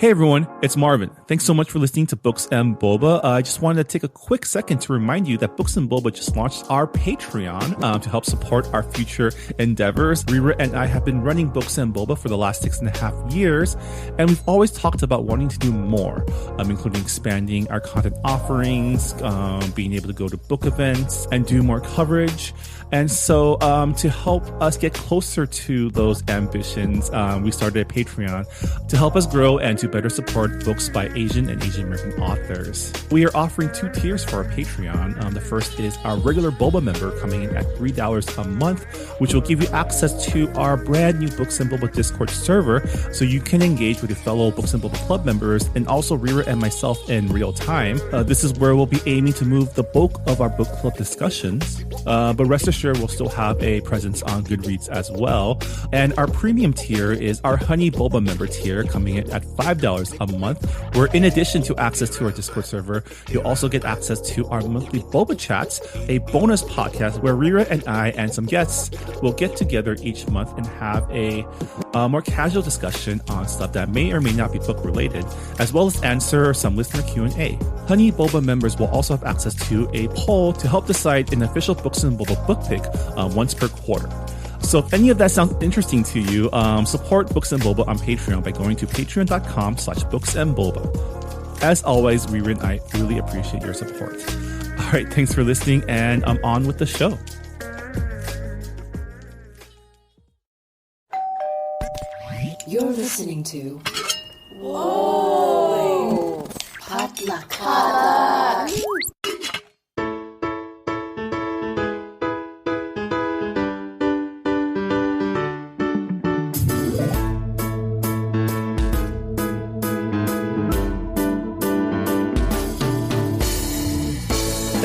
Hey everyone, it's Marvin. Thanks so much for listening to Books and Boba. I just wanted to take a quick second to remind you that Books and Boba just launched our Patreon to help support our future endeavors. Rira and I have been running Books and Boba for the last 6.5 years, and we've always talked about wanting to do more, including expanding our content offerings, being able to go to book events and do more coverage. And so to help us get closer to those ambitions, we started a Patreon to help us grow and to better support books by Asian and Asian American authors. We are offering 2 tiers for our Patreon. The first is our regular Boba member coming in at $3 a month, which will give you access to our brand new Books and Boba Discord server so you can engage with your fellow Books and Boba Club members and also Rira and myself in real time. This is where we'll be aiming to move the bulk of our book club discussions, but rest assured we'll still have a presence on Goodreads as well. And our premium tier is our Honey Boba member tier coming in at $5 a month, where in addition to access to our Discord server, you'll also get access to our monthly Boba Chats, a bonus podcast where Rira and I and some guests will get together each month and have a more casual discussion on stuff that may or may not be book related, as well as answer some listener Q&A. Honey Boba members will also have access to a poll to help decide an official Books and Boba book pick once per quarter. So if any of that sounds interesting to you, support Books and Boba on Patreon by going to patreon.com/booksandboba. As always, Rira and I really appreciate your support. All right, thanks for listening, and I'm on with the show. You're listening to Whoa! Potluck.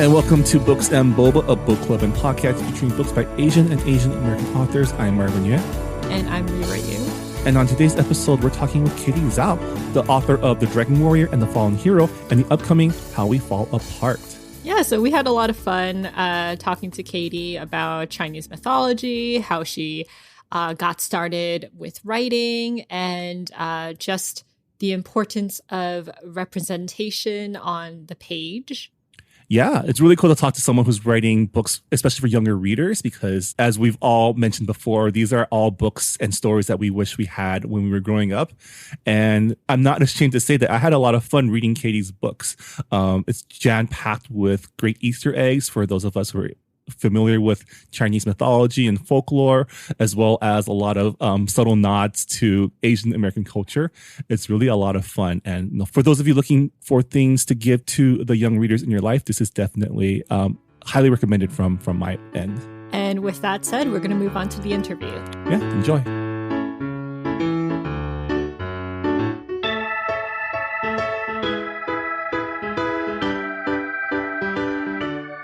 And welcome to Books and Boba, a book club and podcast featuring books by Asian and Asian American authors. I'm Marvin Yue. And I'm Rira Yu. And on today's episode, we're talking with Katie Zhao, the author of The Dragon Warrior and the Fallen Hero, and the upcoming How We Fall Apart. Yeah, so we had a lot of fun talking to Katie about Chinese mythology, how she got started with writing, and just the importance of representation on the page. Yeah, it's really cool to talk to someone who's writing books, especially for younger readers, because as we've all mentioned before, these are all books and stories that we wish we had when we were growing up. And I'm not ashamed to say that I had a lot of fun reading Katie's books. It's jam-packed with great Easter eggs for those of us who are familiar with Chinese mythology and folklore, as well as a lot of subtle nods to Asian American culture. It's really a lot of fun. And for those of you looking for things to give to the young readers in your life, this is definitely highly recommended from my end. And with that said, we're going to move on to the interview. Yeah, enjoy.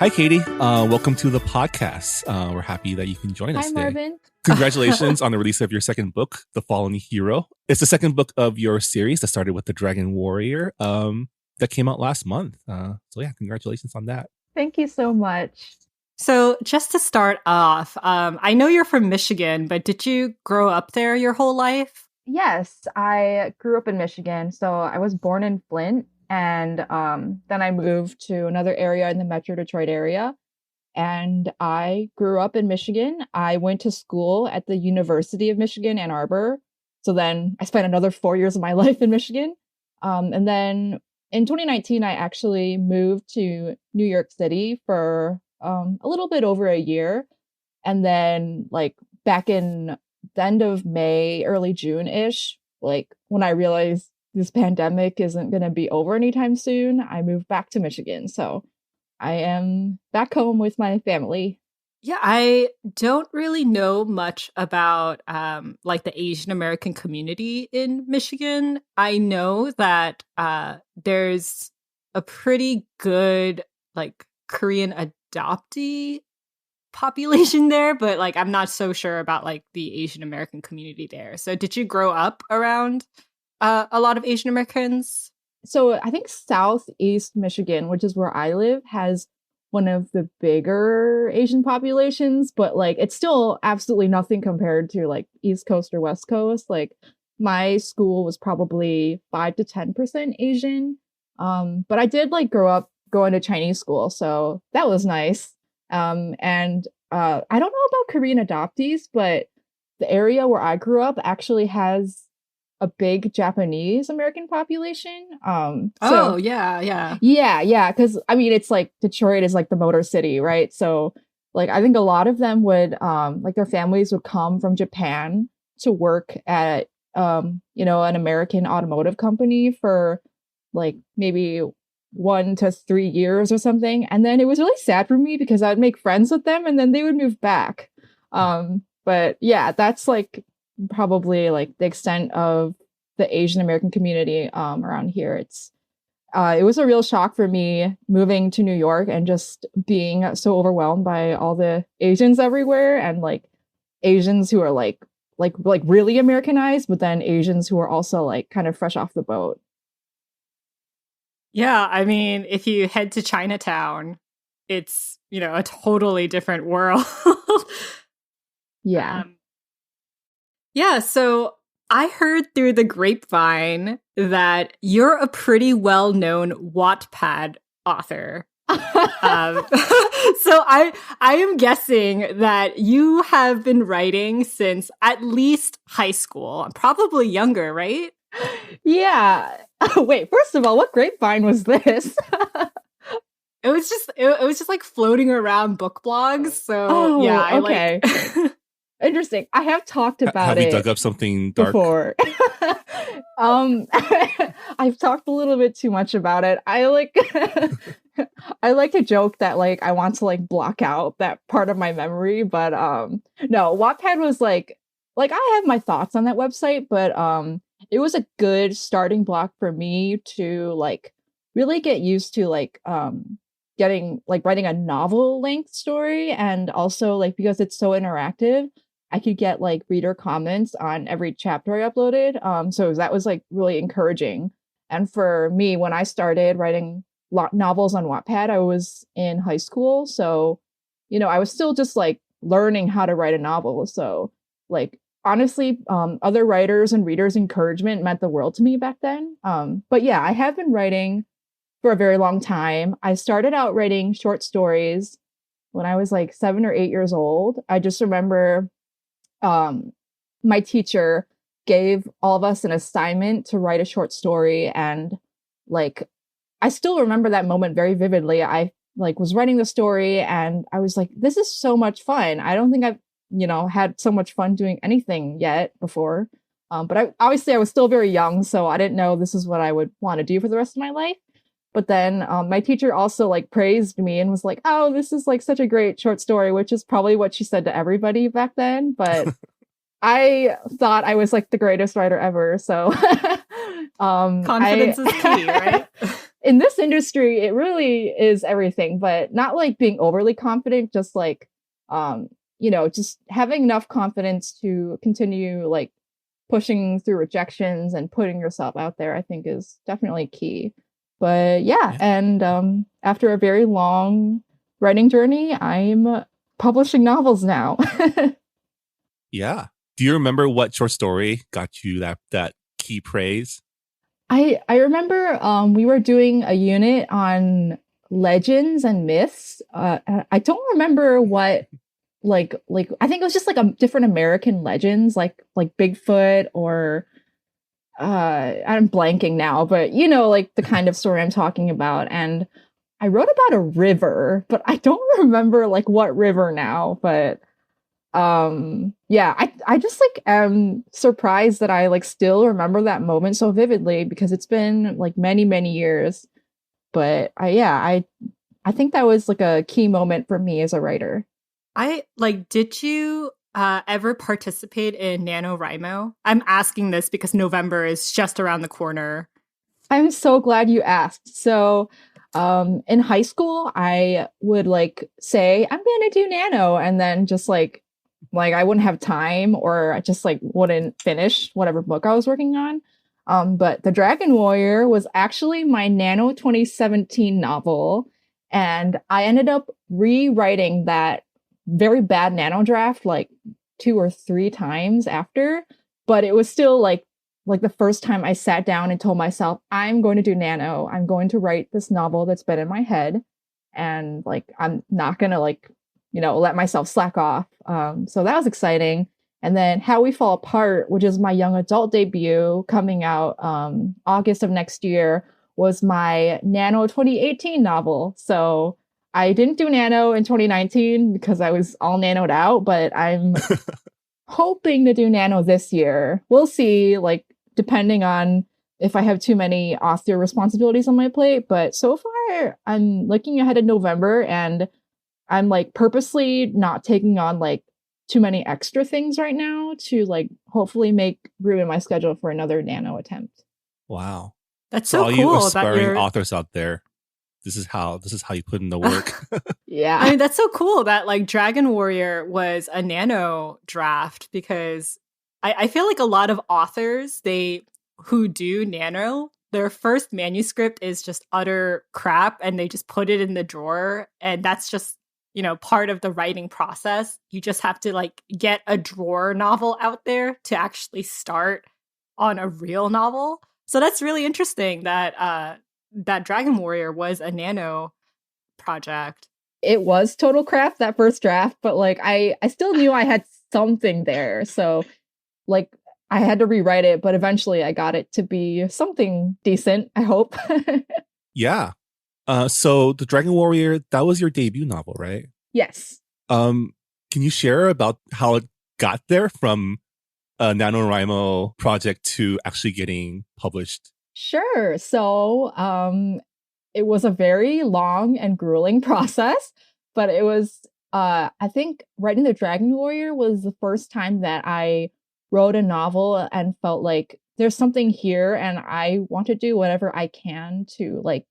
Hi, Katie. Welcome to the podcast. We're happy that you can join us today. Hi, Marvin. Congratulations on the release of your second book, The Fallen Hero. It's the second book of your series that started with The Dragon Warrior that came out last month. So yeah, congratulations on that. Thank you so much. So just to start off, I know you're from Michigan, but did you grow up there your whole life? Yes, I grew up in Michigan. So I was born in Flint. And then I moved to another area in the Metro Detroit area. And I grew up in Michigan. I went to school at the University of Michigan, Ann Arbor. So then I spent another 4 years of my life in Michigan. And then in 2019, I actually moved to New York City for a little bit over a year. And then like back in the end of May, early June-ish, like when I realized this pandemic isn't going to be over anytime soon, I moved back to Michigan. So I am back home with my family. Yeah, I don't really know much about like the Asian American community in Michigan. I know that there's a pretty good like Korean adoptee population there, but like I'm not so sure about like the Asian American community there. So did you grow up around a lot of Asian Americans? So I think Southeast Michigan, which is where I live, has one of the bigger Asian populations, but like it's still absolutely nothing compared to like East Coast or West Coast. Like my school was probably 5 to 10% Asian. But I did like grow up going to Chinese school, so that was nice. And I don't know about Korean adoptees, but the area where I grew up actually has a big Japanese American population. Oh, yeah, yeah. Yeah, because I mean, it's like Detroit is like the Motor City, right? So, like, I think a lot of them would, like, their families would come from Japan to work at, an American automotive company for like maybe 1 to 3 years or something. And then it was really sad for me because I'd make friends with them and then they would move back. But yeah, that's like probably like the extent of the Asian American community around here. It was a real shock for me moving to New York and just being so overwhelmed by all the Asians everywhere and like Asians who are like really Americanized, but then Asians who are also like kind of fresh off the boat. Yeah, I mean, if you head to Chinatown, it's, a totally different world. Yeah. Yeah, so I heard through the grapevine that you're a pretty well-known Wattpad author. So I am guessing that you have been writing since at least high school, probably younger, right? Yeah. Wait, first of all, what grapevine was this? It was just like floating around book blogs. So yeah, okay. Interesting. I have talked about it. Have you dug up something dark before? I've talked a little bit too much about it. I like to joke that like I want to like block out that part of my memory, but no, Wattpad was like I have my thoughts on that website, but it was a good starting block for me to like really get used to like getting like writing a novel length story, and also like because it's so interactive, I could get like reader comments on every chapter I uploaded. So that was like really encouraging. And for me, when I started writing novels on Wattpad, I was in high school, so I was still just like learning how to write a novel. So like honestly, other writers and readers' encouragement meant the world to me back then. But yeah, I have been writing for a very long time. I started out writing short stories when I was like 7 or 8 years old. I just remember my teacher gave all of us an assignment to write a short story, and like I still remember that moment very vividly. I like was writing the story and I was like, this is so much fun. I don't think I've had so much fun doing anything yet before. But I was still very young, so I didn't know this is what I would want to do for the rest of my life. But then my teacher also like praised me and was like, oh, this is like such a great short story, which is probably what she said to everybody back then. But I thought I was like the greatest writer ever. So confidence is key, right? In this industry, it really is everything, but not like being overly confident, just like, just having enough confidence to continue like pushing through rejections and putting yourself out there, I think is definitely key. But yeah, and after a very long writing journey, I'm publishing novels now. Yeah. Do you remember what short story got you that key praise? I remember we were doing a unit on legends and myths. I don't remember what like I think it was just like a different American legends, like Bigfoot or I'm blanking now, but like the kind of story I'm talking about. And I wrote about a river, but I don't remember like what river now. But yeah, I just like am surprised that I like still remember that moment so vividly because it's been like many years. But I think that was like a key moment for me as a writer. Did you ever participate in NaNoWriMo? I'm asking this because November is just around the corner. I'm so glad you asked. So in high school, I would like say, I'm going to do nano, and then just like I wouldn't have time, or I just like wouldn't finish whatever book I was working on. But The Dragon Warrior was actually my Nano 2017 novel, and I ended up rewriting that very bad nano draft like 2 or 3 times after, but it was still like like the first time I sat down and told myself, I'm going to do nano. I'm going to write this novel that's been in my head. And like, I'm not going to like, let myself slack off. So that was exciting. And then How We Fall Apart, which is my young adult debut coming out August of next year, was my Nano 2018 novel. So I didn't do Nano in 2019 because I was all nanoed out, but I'm hoping to do Nano this year. We'll see, like, depending on if I have too many author responsibilities on my plate. But so far, I'm looking ahead in November, and I'm like purposely not taking on like too many extra things right now to like hopefully make room in my schedule for another nano attempt. Wow. That's So so all cool you that aspiring you're authors out there, this is how you put in the work. Yeah. I mean, that's so cool that like Dragon Warrior was a nano draft, because I feel like a lot of authors, who do nano, their first manuscript is just utter crap and they just put it in the drawer. And that's just, part of the writing process. You just have to like get a drawer novel out there to actually start on a real novel. So that's really interesting that that Dragon Warrior was a nano project. It was total crap, that first draft, but like I still knew I had something there. So like I had to rewrite it, but eventually I got it to be something decent, I hope. Yeah. So the Dragon Warrior, that was your debut novel, right? Yes. Can you share about how it got there from a NaNoWriMo project to actually getting published? Sure. So it was a very long and grueling process, but it was I think writing The Dragon Warrior was the first time that I wrote a novel and felt like there's something here and I want to do whatever I can to like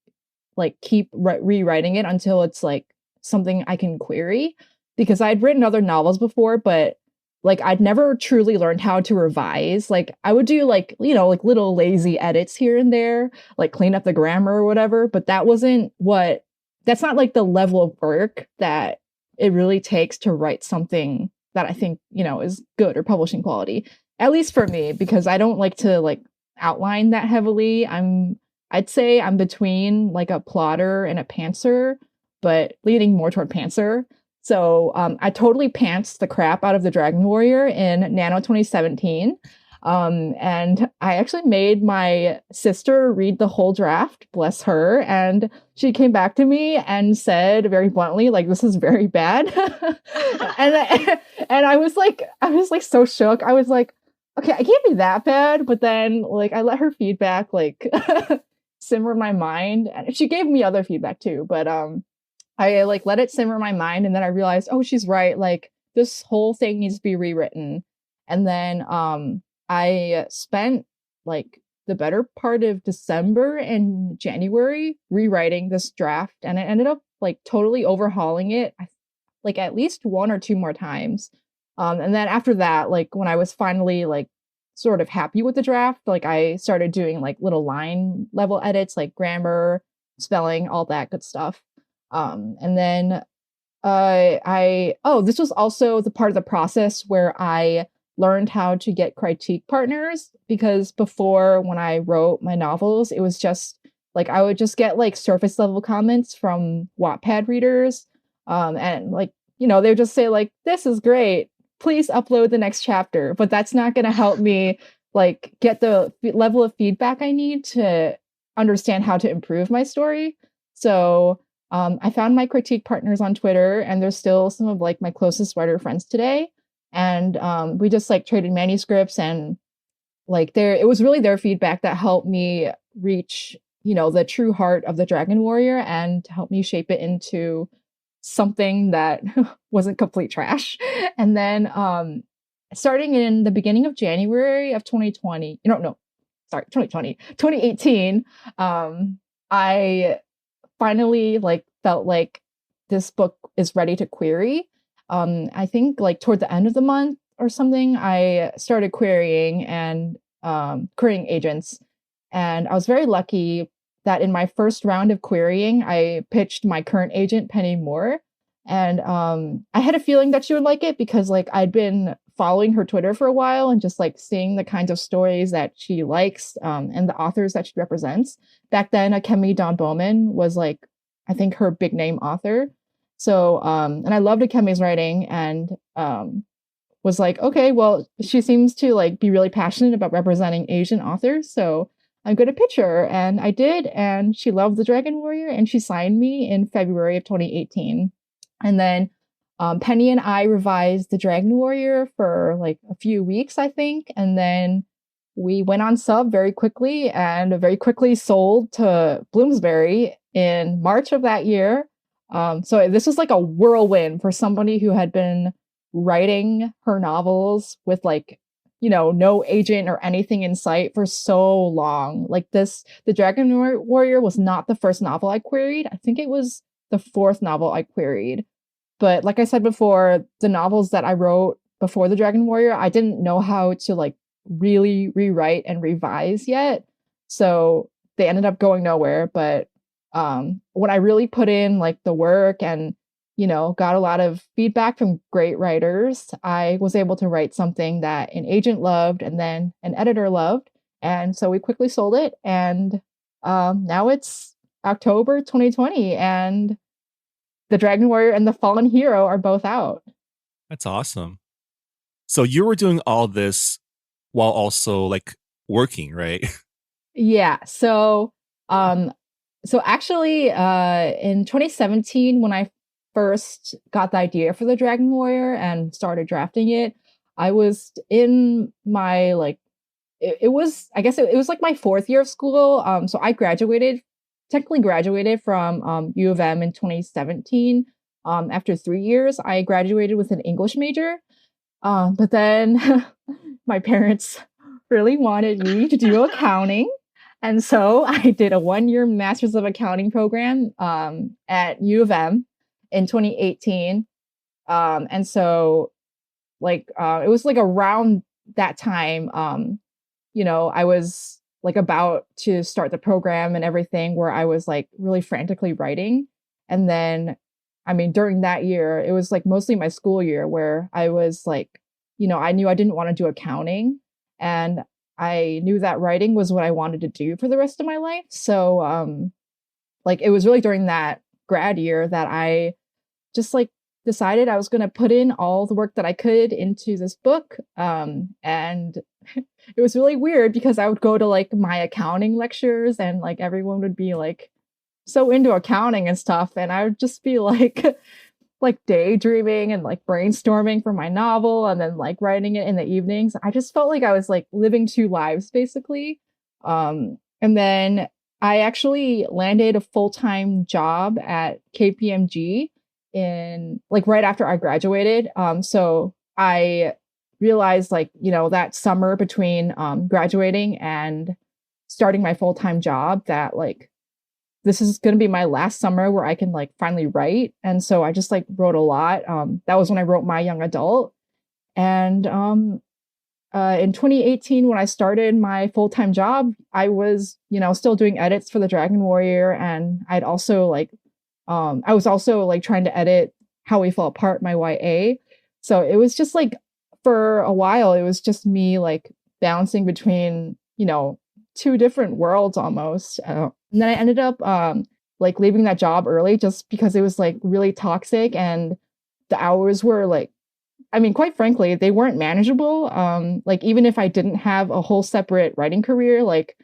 keep rewriting it until it's like something I can query, because I'd written other novels before, but like I'd never truly learned how to revise. Like I would do like, like little lazy edits here and there, like clean up the grammar or whatever, but that's not like the level of work that it really takes to write something that I think, is good or publishing quality. At least for me, because I don't like to like outline that heavily. I'd say I'm between like a plotter and a pantser, but leaning more toward pantser. So I totally pantsed the crap out of The Dragon Warrior in Nano 2017. And I actually made my sister read the whole draft, bless her. And she came back to me and said very bluntly, like, this is very bad. and I was like so shook. I was like, okay, I can't be that bad. But then like I let her feedback like simmer my mind, and she gave me other feedback too, but I like let it simmer my mind, and then I realized, oh, she's right, like this whole thing needs to be rewritten. And then I spent like the better part of December and January rewriting this draft, and I ended up like totally overhauling it like at least one or two more times. And then after that, like when I was finally like sort of happy with the draft, like I started doing like little line level edits, like grammar, spelling, all that good stuff. And then this was also the part of the process where I learned how to get critique partners, because before, when I wrote my novels, it was just like I would just get like surface level comments from Wattpad readers, and like they would just say like, this is great, please upload the next chapter, but that's not going to help me like get the level of feedback I need to understand how to improve my story. So I found my critique partners on Twitter, and they're still some of like my closest writer friends today. And we just like traded manuscripts, and like it was really their feedback that helped me reach, the true heart of The Dragon Warrior, and to help me shape it into something that wasn't complete trash. And then starting in the beginning of January of 2020, 2018, I finally like felt like this book is ready to query. I think like toward the end of the month or something, I started querying and querying agents. And I was very lucky that in my first round of querying, I pitched my current agent, Penny Moore. And I had a feeling that she would like it, because like I'd been following her Twitter for a while and just like seeing the kinds of stories that she likes and the authors that she represents. Back then, Akemi Dawn Bowman was like, I think her big name author. So, and I loved Akemi's writing and was like, okay, well, she seems to like be really passionate about representing Asian authors. So I'm going to pitch her. And I did. And she loved The Dragon Warrior and she signed me in February of 2018. And then Penny and I revised The Dragon Warrior for like a few weeks, I think. And then we went on sub very quickly and very quickly sold to Bloomsbury in March of that year. So this was like a whirlwind for somebody who had been writing her novels with like, you know, no agent or anything in sight for so long. Like this, The Dragon Warrior was not the first novel I queried. I think it was the fourth novel I queried. But like I said before, the novels that I wrote before The Dragon Warrior, I didn't know how to like really rewrite and revise yet. So they ended up going nowhere. But when I really put in like the work and, you know, got a lot of feedback from great writers, I was able to write something that an agent loved and then an editor loved. And so we quickly sold it. And now it's October 2020 and The Dragon Warrior and The Fallen Hero are both out. That's awesome. So you were doing all this while also like working, right? Yeah. So actually in 2017, when I first got the idea for The Dragon Warrior and started drafting it, I was in my like it was like my fourth year of school. So I technically graduated from U of M in 2017. After 3 years, I graduated with an English major. But then my parents really wanted me to do accounting. And so I did a 1-year Master's of Accounting program at U of M in 2018. And so like it was like around that time, you know, I was like about to start the program and everything where I was like really frantically writing. And then, I mean, during that year, it was like mostly my school year where I was like, you know, I knew I didn't want to do accounting and I knew that writing was what I wanted to do for the rest of my life. So, like, it was really during that grad year that I just like decided I was going to put in all the work that I could into this book. And it was really weird because I would go to like my accounting lectures and like everyone would be like so into accounting and stuff. And I would just be like, like daydreaming and like brainstorming for my novel and then like writing it in the evenings. I just felt like I was like living two lives basically. And then I actually landed a full-time job at KPMG in like right after I graduated. So I realized like, you know, that summer between graduating and starting my full-time job that like this is going to be my last summer where I can like finally write. And so I just like wrote a lot. That was when I wrote my young adult. And in 2018, when I started my full-time job, I was, you know, still doing edits for The Dragon Warrior. And I'd also like, I was also like trying to edit How We Fall Apart, my YA. So it was just like, for a while, it was just me like bouncing between, you know, two different worlds almost. And then I ended up like leaving that job early just because it was like really toxic and the hours were like, I mean, quite frankly, they weren't manageable. Like even if I didn't have a whole separate writing career, like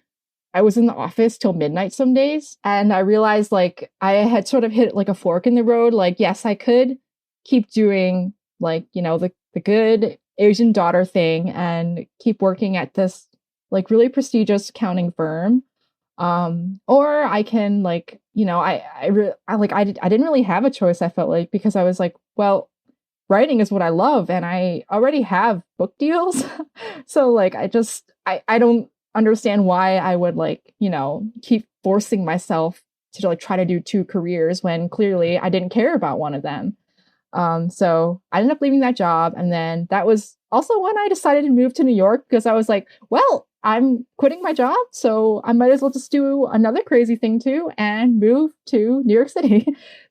I was in the office till midnight some days. And I realized like I had sort of hit like a fork in the road. Like, yes, I could keep doing like, you know, the good Asian daughter thing and keep working at this like really prestigious accounting firm. Or I can like, you know, I didn't really have a choice. I felt like, because I was like, well, writing is what I love and I already have book deals. So like, I don't understand why I would like, you know, keep forcing myself to like try to do two careers when clearly I didn't care about one of them. So I ended up leaving that job. And then that was also when I decided to move to New York because I was like, well, I'm quitting my job, so I might as well just do another crazy thing too and move to New York City.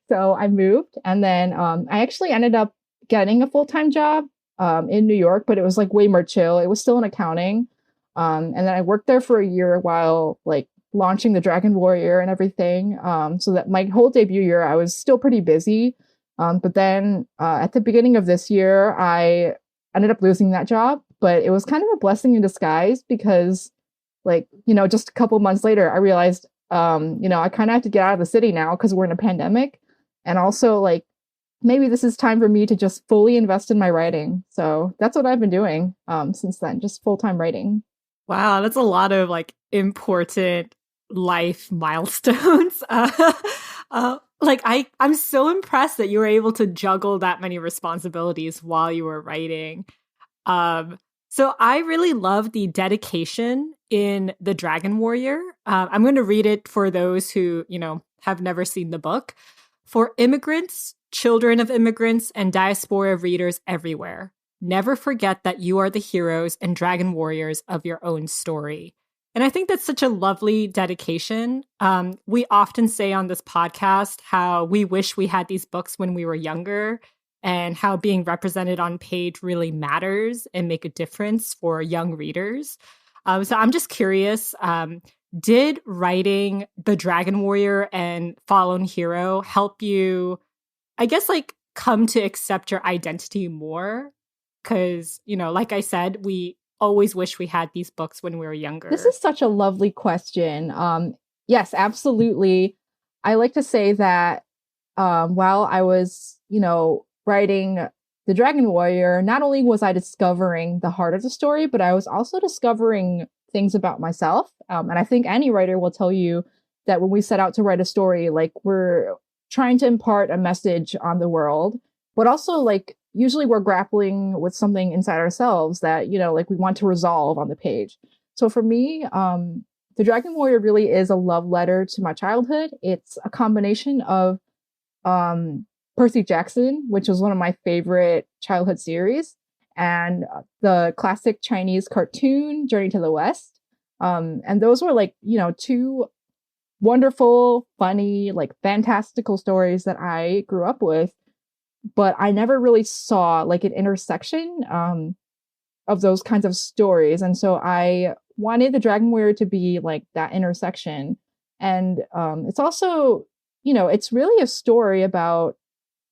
So I moved and then I actually ended up getting a full-time job in New York, but it was like way more chill. It was still in accounting. And then I worked there for a year while like launching the Dragon Warrior and everything. So that my whole debut year, I was still pretty busy. But then at the beginning of this year, I ended up losing that job, but it was kind of a blessing in disguise because like, just a couple months later, I realized, I kind of have to get out of the city now because we're in a pandemic. And also like, maybe this is time for me to just fully invest in my writing. So that's what I've been doing since then, just full-time writing. Wow, that's a lot of like important life milestones. I'm so impressed that you were able to juggle that many responsibilities while you were writing. So I really love the dedication in The Dragon Warrior. I'm going to read it for those who, have never seen the book. For immigrants, children of immigrants, and diaspora readers everywhere, never forget that you are the heroes and dragon warriors of your own story. And I think that's such a lovely dedication. We often say on this podcast how we wish we had these books when we were younger and how being represented on page really matters and make a difference for young readers. So I'm just curious, did writing The Dragon Warrior and Fallen Hero help you, I guess, like come to accept your identity more? Because, like I said, we always wish we had these books when we were younger. This is such a lovely question. Yes, absolutely. I like to say that while I was, writing The Dragon Warrior, not only was I discovering the heart of the story, but I was also discovering things about myself. And I think any writer will tell you that when we set out to write a story, like we're trying to impart a message on the world, but also like usually we're grappling with something inside ourselves that, like we want to resolve on the page. So for me, The Dragon Warrior really is a love letter to my childhood. It's a combination of Percy Jackson, which was one of my favorite childhood series, and the classic Chinese cartoon Journey to the West. And those were like, two wonderful, funny, like fantastical stories that I grew up with. But I never really saw like an intersection of those kinds of stories. And so I wanted The Dragon Warrior to be like that intersection. And it's also, it's really a story about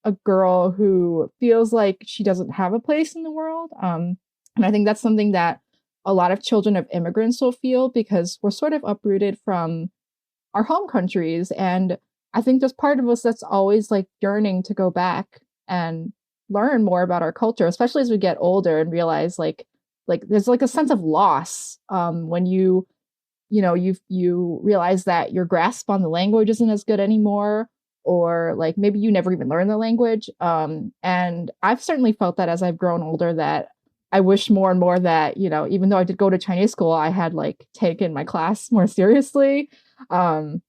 a girl who feels like she doesn't have a place in the world. And I think that's something that a lot of children of immigrants will feel because we're sort of uprooted from our home countries. And I think there's part of us that's always like yearning to go back and learn more about our culture, especially as we get older and realize like there's like a sense of loss when you realize that your grasp on the language isn't as good anymore, or like maybe you never even learned the language. And I've certainly felt that as I've grown older, that I wish more and more that, even though I did go to Chinese school, I had like taken my class more seriously. And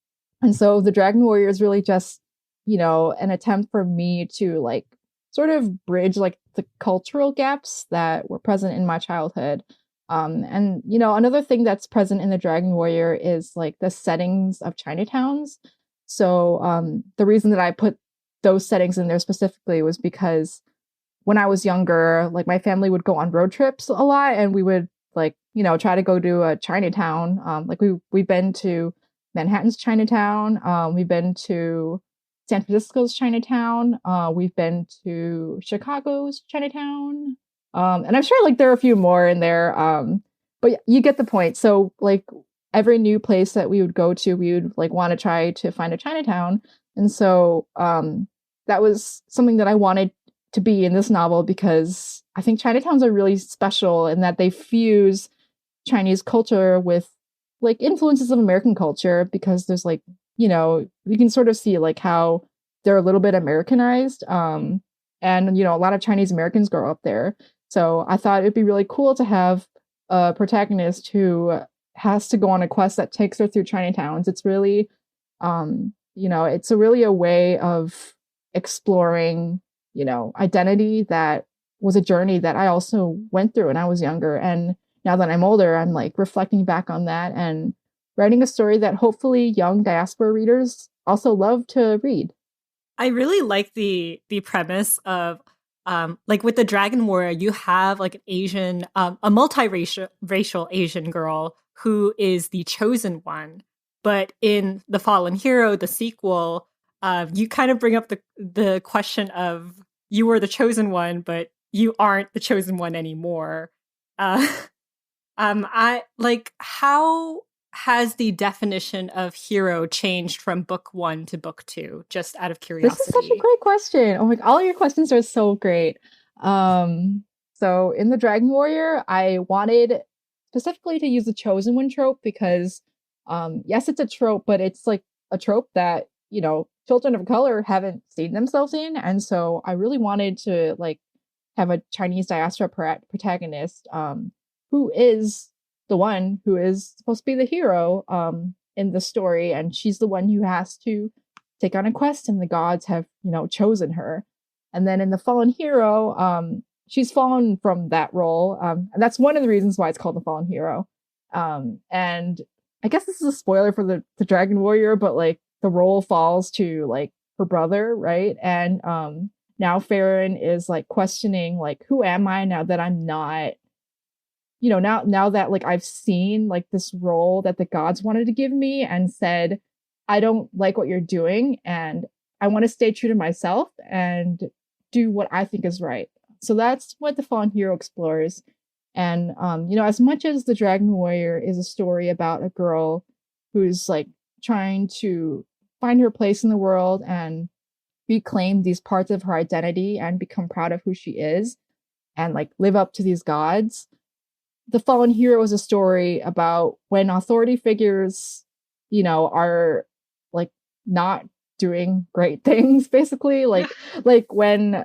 so The Dragon Warrior is really just, an attempt for me to like sort of bridge like the cultural gaps that were present in my childhood. And, another thing that's present in The Dragon Warrior is like the settings of Chinatowns. So the reason that I put those settings in there specifically was because when I was younger, like my family would go on road trips a lot and we would like, try to go to a Chinatown. Like we've been to Manhattan's Chinatown. We've been to San Francisco's Chinatown. We've been to Chicago's Chinatown. And I'm sure like there are a few more in there. But you get the point. So like every new place that we would go to, we would like want to try to find a Chinatown. And so that was something that I wanted to be in this novel because I think Chinatowns are really special in that they fuse Chinese culture with like influences of American culture, because there's like, we can sort of see like how they're a little bit Americanized. And, a lot of Chinese Americans grow up there. So I thought it'd be really cool to have a protagonist who has to go on a quest that takes her through Chinatowns. It's really, it's really a way of exploring, identity that was a journey that I also went through when I was younger. And now that I'm older, I'm like reflecting back on that and writing a story that hopefully young diaspora readers also love to read. I really like the premise of like with the Dragon Warrior, you have like an Asian, a multiracial Asian girl who is the chosen one. But in The Fallen Hero, the sequel, you kind of bring up the question of you were the chosen one, but you aren't the chosen one anymore. I like, how has the definition of hero changed from book 1 to book 2? Just out of curiosity. This is such a great question. Oh my, all your questions are so great. So in the Dragon Warrior, I wanted specifically to use the chosen one trope because, yes, it's a trope, but it's like a trope that, you know, children of color haven't seen themselves in. And so I really wanted to like have a Chinese diaspora protagonist, who is the one who is supposed to be the hero, in the story. And she's the one who has to take on a quest and the gods have, you know, chosen her. And then in the Fallen Hero, she's fallen from that role. And that's one of the reasons why it's called the Fallen Hero. And I guess this is a spoiler for the Dragon Warrior, but like the role falls to like her brother, right? And now Farron is like questioning like, who am I now that I'm not, you know, now that like I've seen like this role that the gods wanted to give me and said, I don't like what you're doing and I want to stay true to myself and do what I think is right. So that's what the Fallen Hero explores. And you know, as much as the Dragon Warrior is a story about a girl who's like trying to find her place in the world and reclaim these parts of her identity and become proud of who she is and like live up to these gods, the Fallen Hero is a story about when authority figures, you know, are like not doing great things, basically. Like when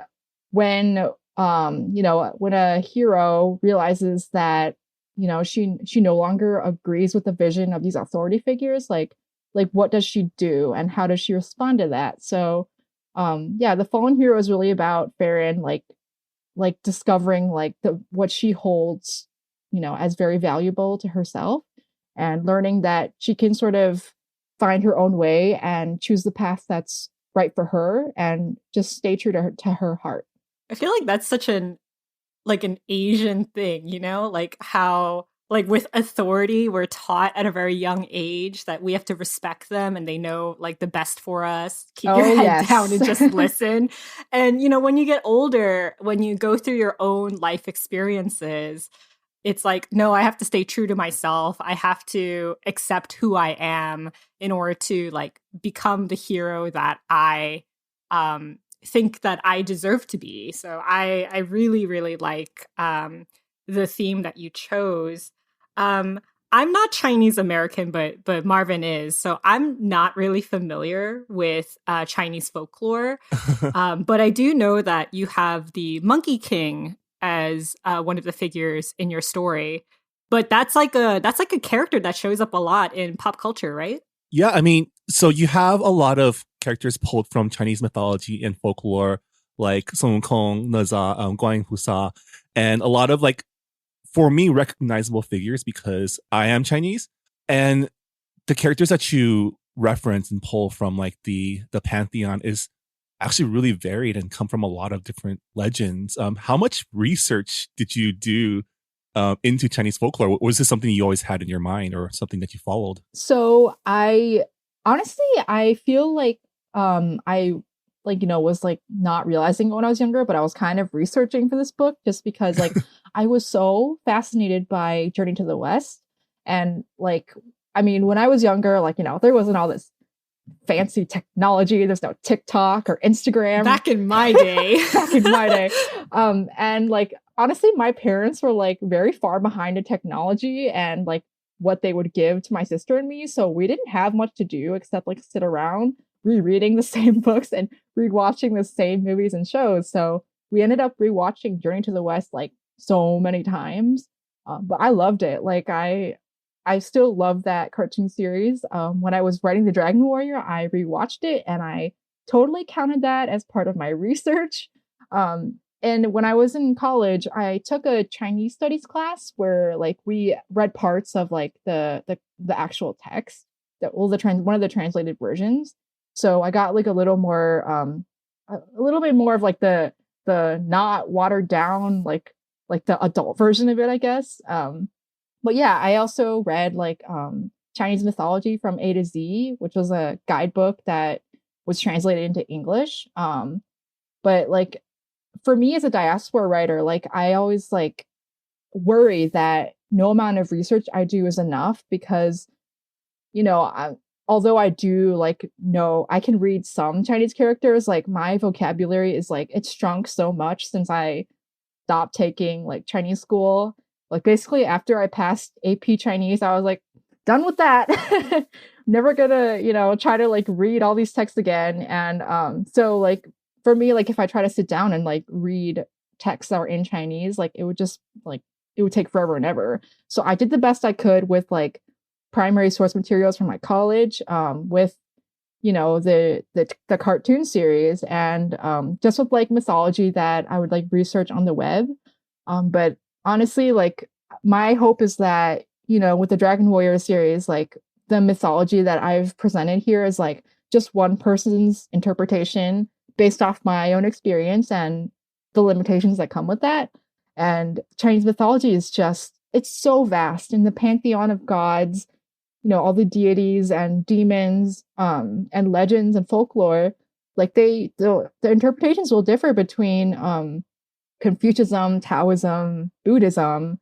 you know, when a hero realizes that, you know, she no longer agrees with the vision of these authority figures, like what does she do and how does she respond to that? So yeah, the Fallen Hero is really about Farron like discovering like what she holds, you know, as very valuable to herself and learning that she can sort of find her own way and choose the path that's right for her and just stay true to her heart. I feel like that's such an Asian thing, you know, like how like with authority, we're taught at a very young age that we have to respect them and they know like the best for us. Keep your head down and just listen. And, you know, when you get older, when you go through your own life experiences, it's like, no, I have to stay true to myself. I have to accept who I am in order to like become the hero that I think that I deserve to be. So I really, really like the theme that you chose. I'm not Chinese American, but Marvin is. So I'm not really familiar with Chinese folklore. But I do know that you have the Monkey King as one of the figures in your story. But that's like a character that shows up a lot in pop culture, right? Yeah, I mean, so you have a lot of characters pulled from Chinese mythology and folklore, like Sun Wukong, Naza, Guan Yu Sa, and a lot of like, for me, recognizable figures because I am Chinese. And the characters that you reference and pull from like the pantheon is actually really varied and come from a lot of different legends. How much research did you do into Chinese folklore? Was this something you always had in your mind or something that you followed? So I feel like I like, you know, was like not realizing it when I was younger, but I was kind of researching for this book just because like I was so fascinated by Journey to the West. And like, I mean, when I was younger, like, you know, there wasn't all this fancy technology. There's no TikTok or Instagram. Back in my day. And like, honestly, my parents were like very far behind in technology and like what they would give to my sister and me. So we didn't have much to do except like sit around rereading the same books and rewatching the same movies and shows. So we ended up rewatching Journey to the West like so many times. But I loved it. Like I still love that cartoon series. When I was writing The Dragon Warrior, I rewatched it and I totally counted that as part of my research. And when I was in college, I took a Chinese studies class where like we read parts of like the actual text, one of the translated versions. So I got like a little bit more of like the the not watered down like the adult version of it, I guess. But yeah, I also read like Chinese mythology from A to Z, which was a guidebook that was translated into English. But like for me as a diaspora writer, like I always like worry that no amount of research I do is enough because, although I do like know I can read some Chinese characters, like my vocabulary is like it's shrunk so much since I stopped taking like Chinese school. Like basically after I passed AP Chinese, I was like done with that. Never gonna, try to like read all these texts again. And so like for me, like if I try to sit down and like read texts that are in Chinese, like it would just like it would take forever and ever. So I did the best I could with like primary source materials from my college, with the cartoon series and just with like mythology that I would like research on the web. But honestly, like my hope is that, with the Dragon Warrior series, like the mythology that I've presented here is like just one person's interpretation based off my own experience and the limitations that come with that. And Chinese mythology is just, it's so vast in the pantheon of gods, all the deities and demons, and legends and folklore. Like the interpretations will differ between Confucianism, Taoism, Buddhism,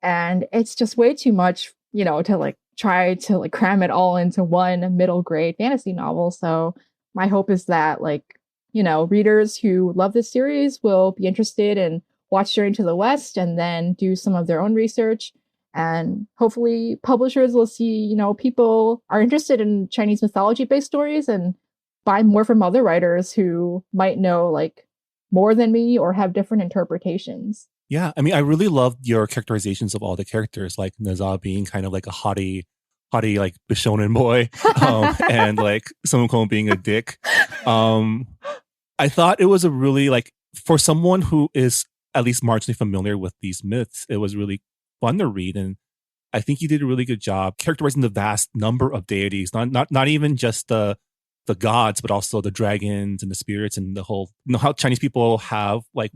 and it's just way too much, to like try to like cram it all into one middle grade fantasy novel. So my hope is that like, readers who love this series will be interested in watch Journey to the West and then do some of their own research. And hopefully publishers will see, people are interested in Chinese mythology based stories and buy more from other writers who might know like more than me or have different interpretations. Yeah, I mean, I really loved your characterizations of all the characters, like Naza being kind of like a haughty like Bishonen boy, and like Sun Wukong being a dick. I thought it was a really like for someone who is at least marginally familiar with these myths, it was really fun to read, and I think you did a really good job characterizing the vast number of deities, not even just the gods, but also the dragons and the spirits and the whole, how Chinese people have like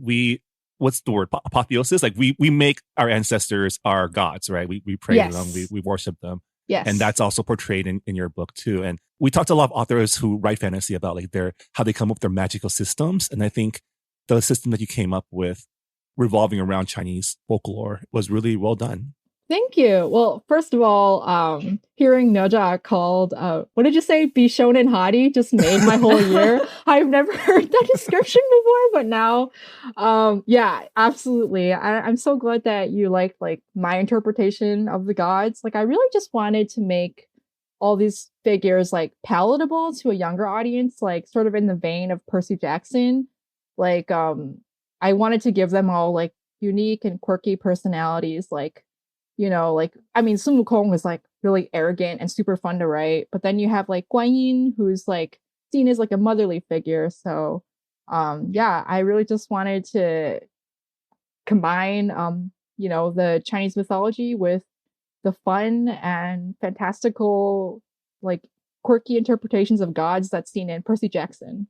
what's the word? Apotheosis. Like we make our ancestors our gods, right? We pray to them, we worship them. Yes. And that's also portrayed in your book too. And we talked to a lot of authors who write fantasy about like how they come up with their magical systems. And I think the system that you came up with revolving around Chinese folklore was really well done. Thank you. Well, first of all, hearing Noja called, what did you say? Bishonen hottie just made my whole year. I've never heard that description before, but now, yeah, absolutely. I'm so glad that you liked like my interpretation of the gods. Like, I really just wanted to make all these figures like palatable to a younger audience, like sort of in the vein of Percy Jackson. Like, I wanted to give them all like unique and quirky personalities, like, I mean, Sun Wukong was like really arrogant and super fun to write, but then you have like Guan Yin, who's like seen as like a motherly figure. So, yeah, I really just wanted to combine, the Chinese mythology with the fun and fantastical, like quirky interpretations of gods that's seen in Percy Jackson.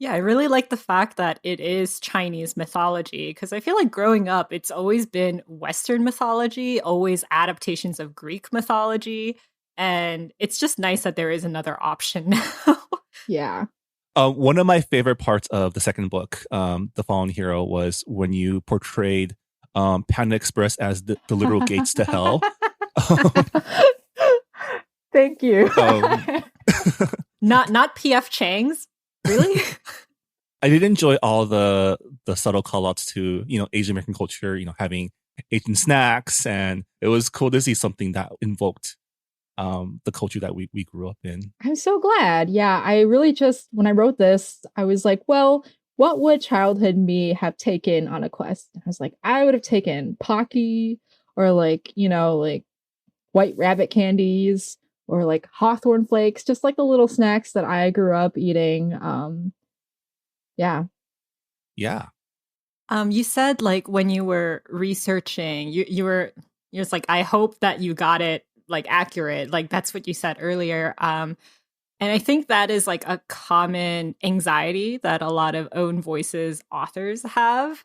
Yeah, I really like the fact that it is Chinese mythology because I feel like growing up, it's always been Western mythology, always adaptations of Greek mythology. And it's just nice that there is another option now. Yeah. One of my favorite parts of the second book, The Fallen Hero, was when you portrayed Panda Express as the literal gates to hell. Thank you. Not PF Chang's. Really? I did enjoy all the subtle call-outs to, Asian American culture, having Asian snacks, and it was cool to see something that invoked the culture that we grew up in. I'm so glad. Yeah, I really just, when I wrote this, I was like, well, what would childhood me have taken on a quest? And I was like, I would have taken Pocky or like, like white rabbit candies or like hawthorn flakes, just like the little snacks that I grew up eating. Yeah. Yeah. You said like when you were researching, you're just like, I hope that you got it like accurate. Like that's what you said earlier. And I think that is like a common anxiety that a lot of own voices authors have.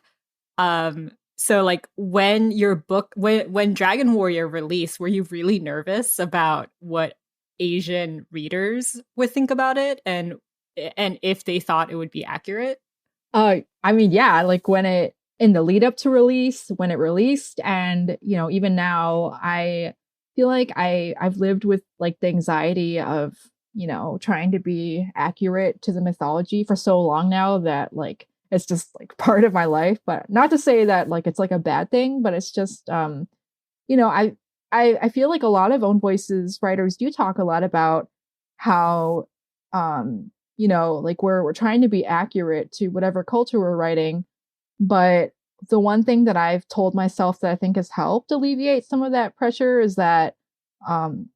So like when your book, when Dragon Warrior released, were you really nervous about what Asian readers would think about it, and if they thought it would be accurate? I mean, yeah, like when it in the lead up to release, when it released, and even now, I feel like I've lived with like the anxiety of trying to be accurate to the mythology for so long now that like it's just like part of my life. But not to say that like it's like a bad thing, but it's just you know, I I feel like a lot of own voices writers do talk a lot about how like we're trying to be accurate to whatever culture we're writing. But the one thing that I've told myself that I think has helped alleviate some of that pressure is that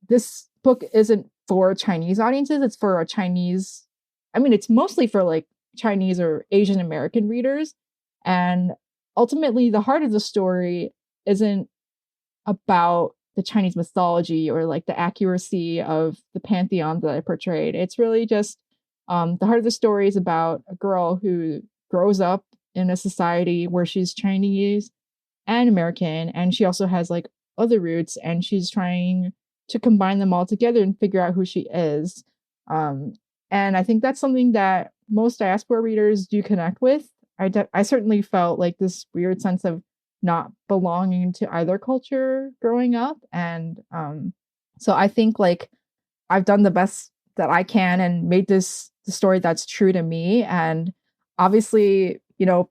this book isn't for Chinese audiences, it's for a Chinese, I mean, it's mostly for like Chinese or Asian American readers. And ultimately, the heart of the story isn't about the Chinese mythology or like the accuracy of the pantheon that I portrayed. It's really just the heart of the story is about a girl who grows up in a society where she's Chinese and American, and she also has like other roots, and she's trying to combine them all together and figure out who she is. Um, and I think that's something that most diaspora readers do connect with. I certainly felt like this weird sense of not belonging to either culture growing up. And so I think like I've done the best that I can and made this the story that's true to me. And obviously,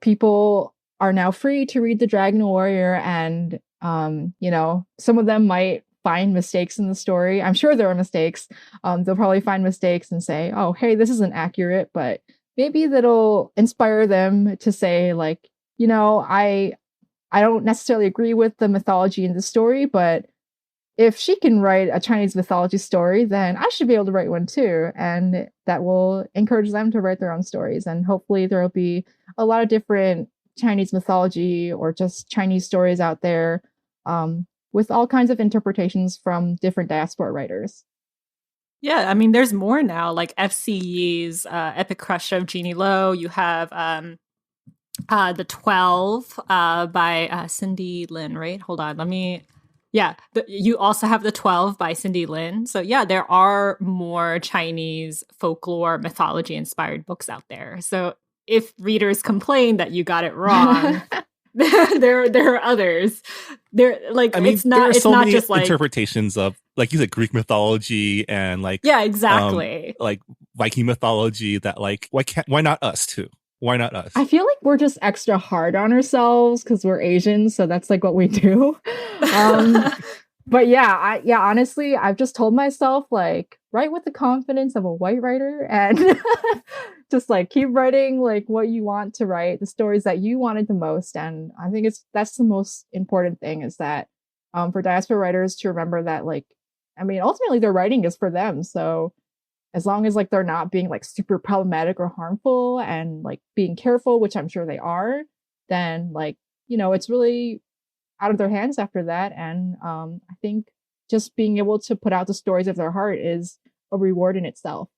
people are now free to read The Dragon Warrior, and some of them might find mistakes in the story. I'm sure there are mistakes. They'll probably find mistakes and say, "Oh, hey, this isn't accurate," but maybe that'll inspire them to say, like, I don't necessarily agree with the mythology in the story, but if she can write a Chinese mythology story, then I should be able to write one too. And that will encourage them to write their own stories. And hopefully there will be a lot of different Chinese mythology or just Chinese stories out there with all kinds of interpretations from different diaspora writers. Yeah, I mean, there's more now, like FCE's Epic Crush of Jeannie Lo. You have The 12 by Cindy Lin, right? Hold on, let me... Yeah, you also have The 12 by Cindy Lin. So yeah, there are more Chinese folklore, mythology-inspired books out there. So if readers complain that you got it wrong, there are others. There, like, I mean, it's not. there are It's so not many just like interpretations of, like you said, Greek mythology and like yeah, exactly. like Viking mythology. That like why not us too? Why not us? I feel like we're just extra hard on ourselves because we're Asian, so that's like what we do. But yeah, honestly, I've just told myself like write with the confidence of a white writer and just like keep writing like what you want to write, the stories that you wanted the most. And I think that's the most important thing is that for diaspora writers to remember that like, I mean, ultimately their writing is for them. So as long as like they're not being like super problematic or harmful and like being careful, which I'm sure they are, then like, it's really out of their hands after that. And I think just being able to put out the stories of their heart is a reward in itself.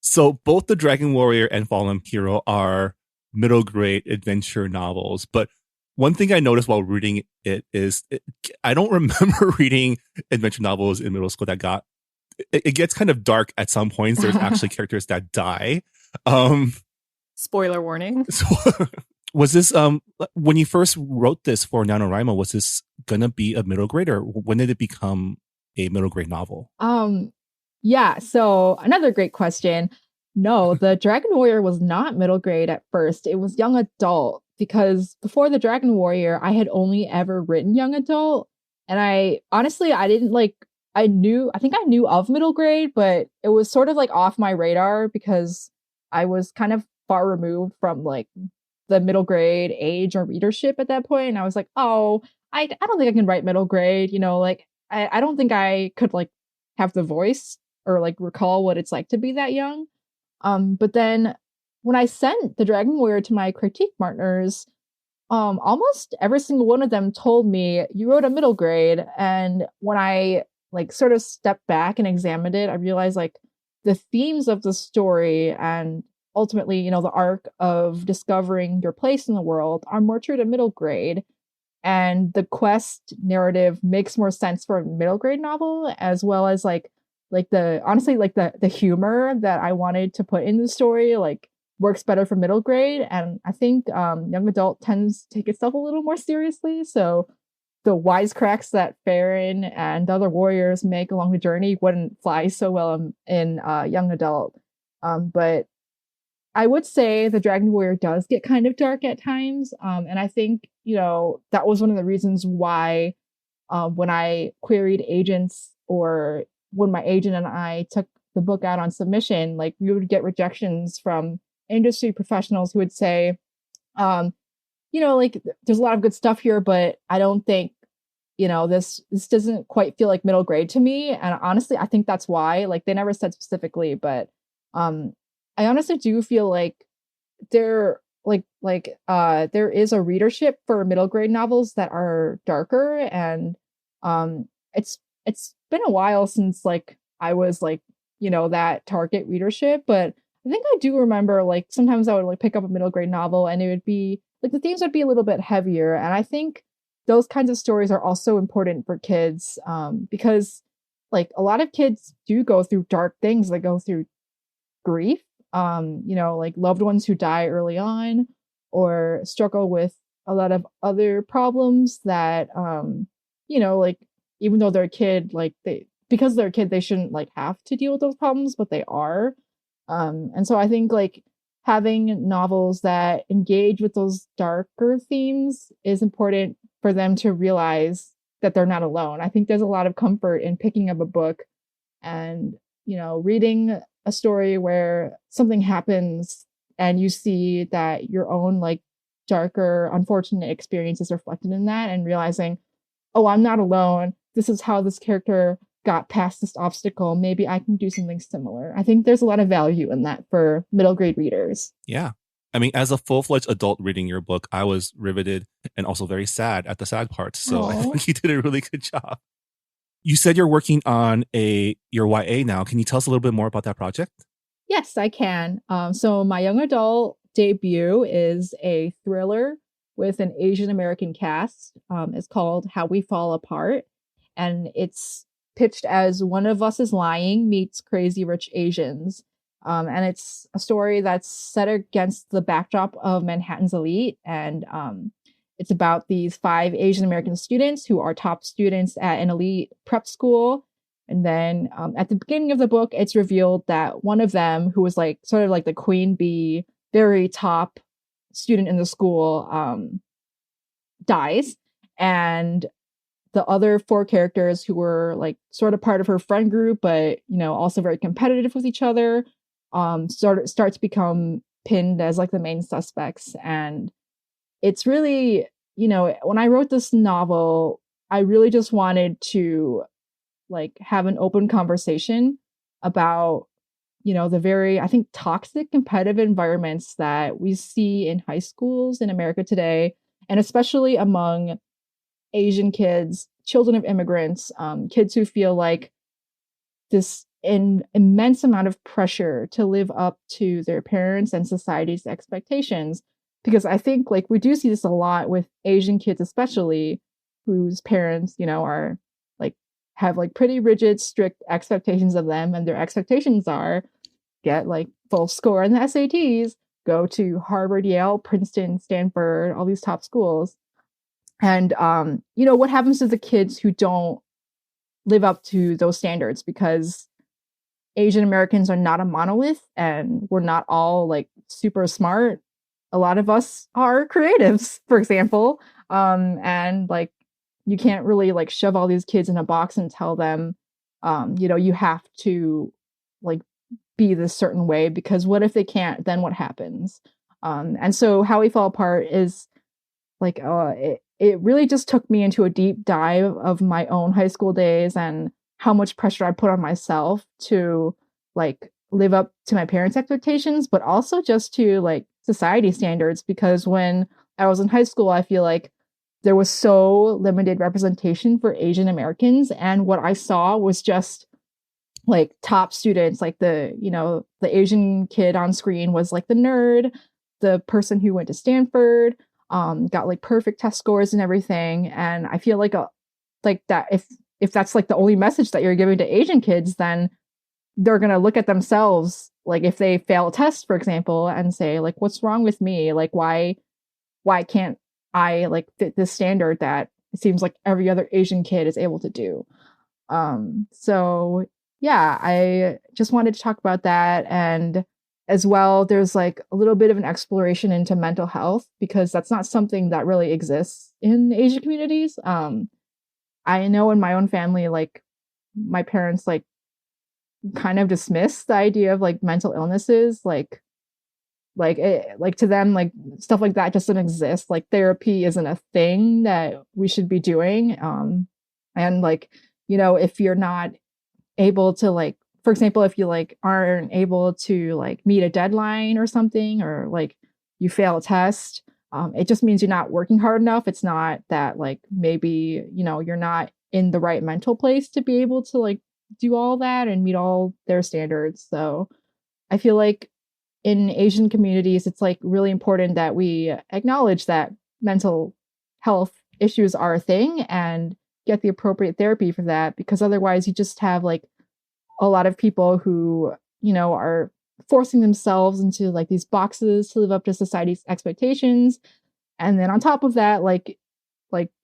So both The Dragon Warrior and Fallen Hero are middle grade adventure novels, but one thing I noticed while reading it is I don't remember reading adventure novels in middle school that got it gets kind of dark at some points. There's actually characters that die. Spoiler warning. So was this when you first wrote this for NaNoWriMo, was this gonna be a middle grade, or when did it become a middle grade novel? Yeah, so another great question. No, The Dragon Warrior was not middle grade at first. It was young adult because before The Dragon Warrior, I had only ever written young adult. And I didn't like I think I knew of middle grade, but it was sort of like off my radar because I was kind of far removed from like the middle grade age or readership at that point. And I was like, oh, I don't think I can write middle grade, like I don't think I could like have the voice or like recall what it's like to be that young. But then when I sent The Dragon Warrior to my critique partners, almost every single one of them told me you wrote a middle grade. And when I like sort of stepped back and examined it, I realized like, the themes of the story and ultimately, the arc of discovering your place in the world are more true to middle grade. And the quest narrative makes more sense for a middle grade novel, as well as the honestly like the humor that I wanted to put in the story works better for middle grade. And I think young adult tends to take itself a little more seriously. So the wisecracks that Farron and the other warriors make along the journey wouldn't fly so well in young adult. But I would say the Dragon Warrior does get kind of dark at times. And I think, that was one of the reasons why when I queried agents or when my agent and I took the book out on submission, we would get rejections from industry professionals who would say, there's a lot of good stuff here, but I don't think, this doesn't quite feel like middle grade to me. And honestly, I think that's why, they never said specifically, but I honestly do feel like there there is a readership for middle grade novels that are darker, and it's been a while since I was that target readership, but I think I do remember sometimes I would pick up a middle grade novel and it would be the themes would be a little bit heavier, and I think those kinds of stories are also important for kids because a lot of kids do go through dark things. They go through grief, loved ones who die early on or struggle with a lot of other problems that even though they're a kid, because they're a kid, they shouldn't have to deal with those problems, but they are. And so I think having novels that engage with those darker themes is important for them to realize that they're not alone. I think there's a lot of comfort in picking up a book and, reading a story where something happens and you see that your own darker, unfortunate experience is reflected in that, and realizing, oh, I'm not alone. This is how this character got past this obstacle. Maybe I can do something similar. I think there's a lot of value in that for middle grade readers. Yeah. I mean, as a full-fledged adult reading your book, I was riveted and also very sad at the sad parts. So I think you did a really good job. You said you're working on your YA now. Can you tell us a little bit more about that project? Yes, I can. So my young adult debut is a thriller with an Asian American cast. It's called How We Fall Apart. And it's pitched as One of Us is Lying meets Crazy Rich Asians. And it's a story that's set against the backdrop of Manhattan's elite. And it's about these 5 Asian American students who are top students at an elite prep school. And then at the beginning of the book, it's revealed that one of them, who was sort of the queen bee, very top student in the school, dies. And the other 4 characters who were sort of part of her friend group, but also very competitive with each other, start to become pinned as the main suspects. And it's really, when I wrote this novel, I really just wanted to have an open conversation about, the very, I think, toxic competitive environments that we see in high schools in America today, and especially among Asian kids, children of immigrants, kids who feel this immense amount of pressure to live up to their parents' and society's expectations. Because I think we do see this a lot with Asian kids, especially whose parents, are have pretty rigid, strict expectations of them. And their expectations are get full score in the SATs, go to Harvard, Yale, Princeton, Stanford, all these top schools. And, what happens to the kids who don't live up to those standards? Because Asian Americans are not a monolith and we're not all super smart. A lot of us are creatives, for example. And you can't really shove all these kids in a box and tell them, you have to be this certain way, because what if they can't, then what happens? And so How We Fall Apart is it really just took me into a deep dive of my own high school days and how much pressure I put on myself to live up to my parents' expectations, but also just to society standards. Because when I was in high school, I feel there was so limited representation for Asian Americans. And what I saw was just like top students, like the Asian kid on screen was like the nerd, the person who went to Stanford, got like perfect test scores and everything. And I feel like that if that's like the only message that you're giving to Asian kids, then they're going to look at themselves, like if they fail a test, for example, and say like, what's wrong with me? Like, why can't I like fit this standard that it seems like every other Asian kid is able to do? So yeah, I just wanted to talk about that. And as well, there's like a little bit of an exploration into mental health, because that's not something that really exists in Asian communities. I know in my own family, like my parents like kind of dismiss the idea of like mental illnesses, like to them, like stuff like that just doesn't exist. Like therapy isn't a thing that we should be doing. And like, if you're not able to, like, for example, if you like aren't able to like meet a deadline or something, or like you fail a test, it just means you're not working hard enough. It's not that like maybe, you're not in the right mental place to be able to like do all that and meet all their standards. So I feel like in Asian communities, it's like really important that we acknowledge that mental health issues are a thing and get the appropriate therapy for that, because otherwise you just have like a lot of people who, are forcing themselves into like these boxes to live up to society's expectations. And then on top of that, like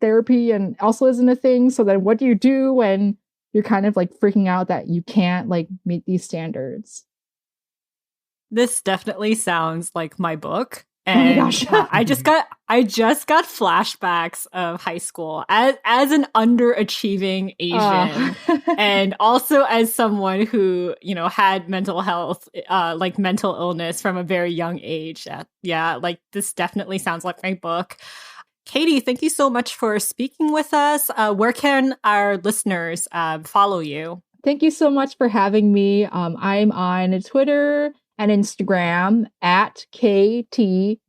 therapy and also isn't a thing. So then what do you do when you're kind of like freaking out that you can't like meet these standards? This definitely sounds like my book. And oh my gosh. I just got flashbacks of high school as an underachieving Asian, and also as someone who, had mental health, like mental illness from a very young age. Yeah, like this definitely sounds like my book. Katie, thank you so much for speaking with us. Where can our listeners follow you? Thank you so much for having me. I'm on Twitter and Instagram at KTZHAO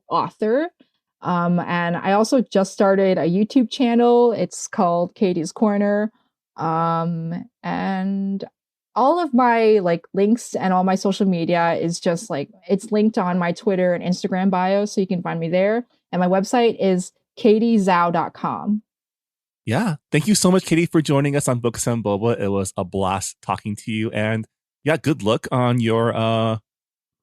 author. And I also just started a YouTube channel. It's called Katie's Corner. And all of my like links and all my social media is just like, it's linked on my Twitter and Instagram bio, so you can find me there. And my website is katiezhao.com. Yeah. Thank you so much, Katie, for joining us on Books and Boba. It was a blast talking to you. And yeah, good luck on your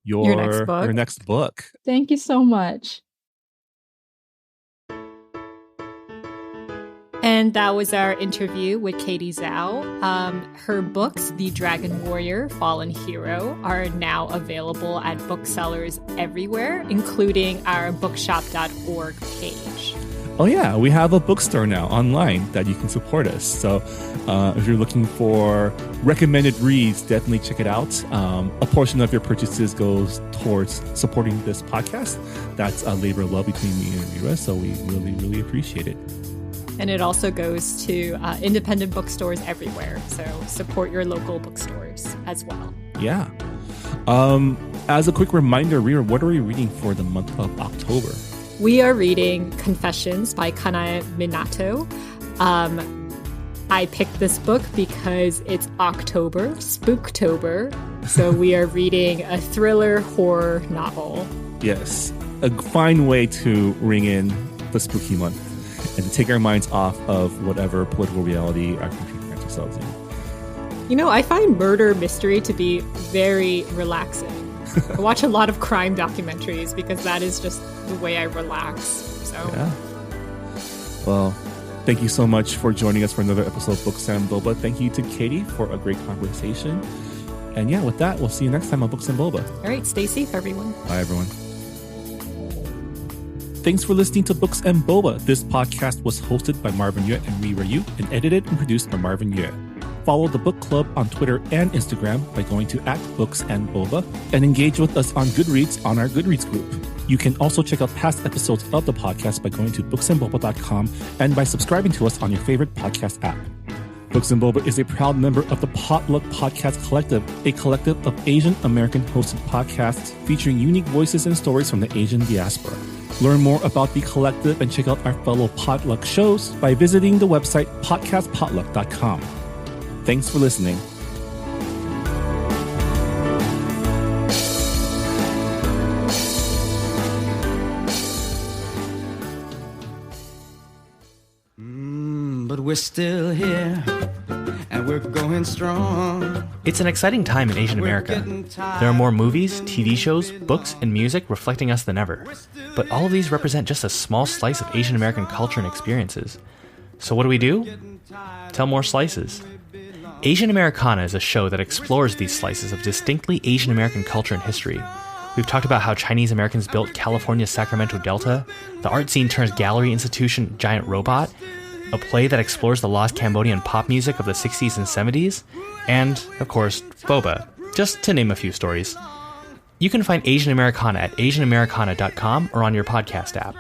next book. Thank you so much. And that was our interview with Katie Zhao. Her books, The Dragon Warrior, Fallen Hero, are now available at booksellers everywhere, including our bookshop.org page. Oh yeah, we have a bookstore now online that you can support us. So if you're looking for recommended reads, definitely check it out. A portion of your purchases goes towards supporting this podcast. That's a labor of love between me and Rira, so we really, really appreciate it. And it also goes to independent bookstores everywhere. So support your local bookstores as well. Yeah. As a quick reminder, Rira, what are we reading for the month of October? We are reading Confessions by Kanae Minato. I picked this book because it's October, Spooktober. So we are reading a thriller horror novel. Yes, a fine way to ring in the spooky month and to take our minds off of whatever political reality our country finds ourselves in. I find murder mystery to be very relaxing. I watch a lot of crime documentaries because that is just the way I relax. So yeah. Well, thank you so much for joining us for another episode of Books and Boba. Thank you to Katie for a great conversation. And yeah, with that, we'll see you next time on Books and Boba. All right, stay safe, everyone. Bye, everyone. Thanks for listening to Books and Boba. This podcast was hosted by Marvin Yue and Rira Yu and edited and produced by Marvin Yue. Follow the book club on Twitter and Instagram by going to @BooksandBoba and engage with us on Goodreads on our Goodreads group. You can also check out past episodes of the podcast by going to booksandboba.com and by subscribing to us on your favorite podcast app. Books and Boba is a proud member of the Potluck Podcast Collective, a collective of Asian American hosted podcasts featuring unique voices and stories from the Asian diaspora. Learn more about the collective and check out our fellow Potluck shows by visiting the website podcastpotluck.com. Thanks for listening. But we're still here, and we're going strong. It's an exciting time in Asian America. There are more movies, TV shows, books, and music reflecting us than ever. But all of these represent just a small slice of Asian American culture and experiences. So what do? Tell more slices. Asian Americana is a show that explores these slices of distinctly Asian American culture and history. We've talked about how Chinese Americans built California's Sacramento Delta, the art scene turns gallery institution Giant Robot, a play that explores the lost Cambodian pop music of the 60s and 70s, and, of course, Boba, just to name a few stories. You can find Asian Americana at asianamericana.com or on your podcast app.